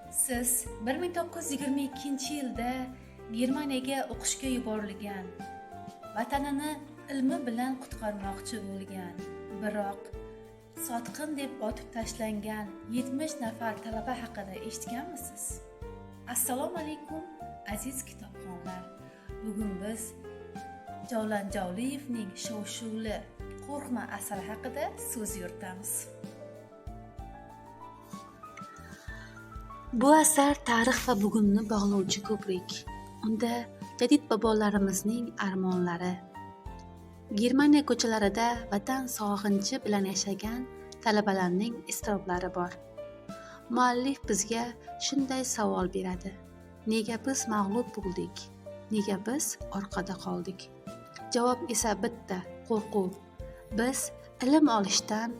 Siz 1922-yilda Germaniyaga o'qishga yuborilgan, vatanini ilmi bilan qutqarmoqchi bo'lgan, biroq sotqin deb otib tashlangan 70 nafar talaba haqida eshitganmisiz? Assalomu alaykum aziz kitobxonlar. Bugun biz Javlon Javliyevning shov-shuvli Qo'rqma asari haqida so'z yuritamiz. Bu asar tarix va bugunni bog'lovchi ko'prik. Unda jadid bobolarimizning armonlari, Germaniya ko'chalarida vatan sog'inchi bilan yashagan talabalarning iztiroblari bor. Muallif bizga shunday savol beradi: nega biz mag'lub bo'ldik? Nega biz orqada qoldik? Javob esa bitta: qo'rquv. Biz ilm olishdan,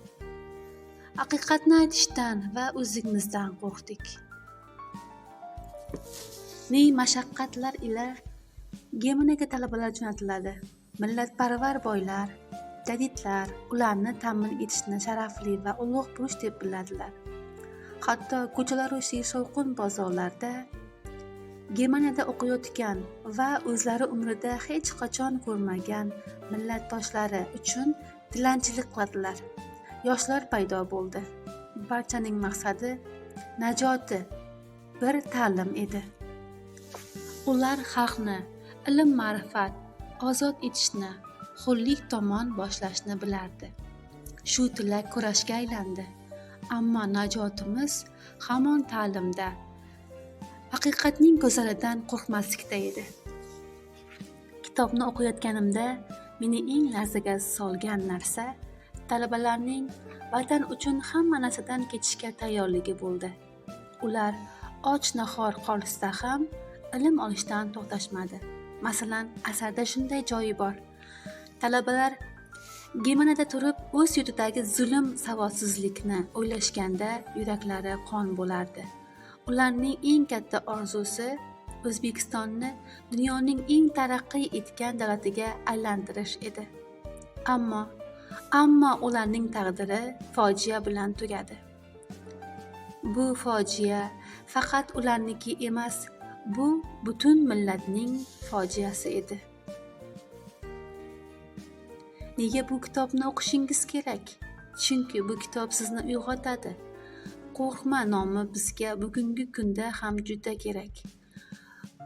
haqiqatni aytishdan va o'zimizdan qo'rqdik. Ne mashaqqatlar ila Germaniyaga talabalar jo'natiladi. Millatparvar boylar, jadidlar ularni ta'min etishni sharafli va ulug' burch deb biladilar. Hatto ko'chalar va shovqin bozorlarda Germaniyada o'qiyotgan va o'zlari umrida hech qachon ko'rmagan millatdoshlari uchun tilanchilik qiladilar. Yoshlar paydo bo'ldi. Barchaning maqsadi najoti bir ta'lim edi. Ular xalqni ilm ma'rifat ozod etishni, xullik tomon boshlashni bilardi. Shu tilak kurashga aylandi. Ammo najotimiz hamon ta'limda, haqiqatning go'zalidan qo'rqmaslikda edi. Kitobni o'qiyotganimda meni eng larzaga solgan narsa talabalarning vatan uchun hamma narsadan kechishga tayyorligi bo'ldi. Ular och nahor qolsa ham ilm olishdan to'xtashmadi. Masalan, asarda shunday joyi bor. Talabalar Germaniyada turib o'z yurtidagi zulm, savodsizlikni o'ylashganda yuraklari qon bo'lardi. Ularning eng katta orzusi O'zbekistonni dunyoning eng taraqqiy etgan davlatiga aylantirish edi. Ammo ularning taqdiri fojia bilan tugadi. Bu fojia faqat ularniki emas, bu butun millatning fojiasi edi. Nega bu kitobni o'qishingiz kerak? Chunki bu kitob sizni uyg'otadi. Qo'rqma nomi bizga bugungi kunda ham juda kerak.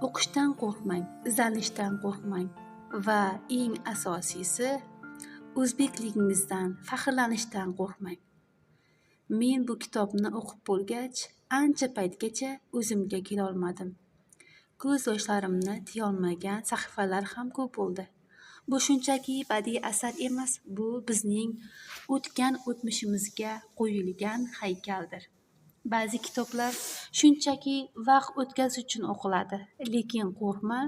O'qishdan qo'rqmang, izlanishdan qo'rqmang va eng asosiysi o'zbekligingizdan faxrlanishdan qo'rqmang. Men bu kitobni o'qib bo'lgach, ancha paytgacha o'zimga kela olmadim. Ko'z yoshlarimni tiya olmagan sahifalar ham ko'p bo'ldi. Bu shunchaki badiiy asar emas, bu bizning o'tgan o'tmishimizga qo'yilgan haykaldir. Ba'zi kitoblar shunchaki vaqt o'tkazish uchun o'qiladi, lekin qo'rqma,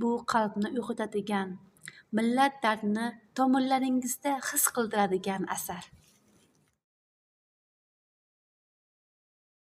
bu qalbni uyg'otadigan, millat dardini tomirlaringizda his qildiradigan asar.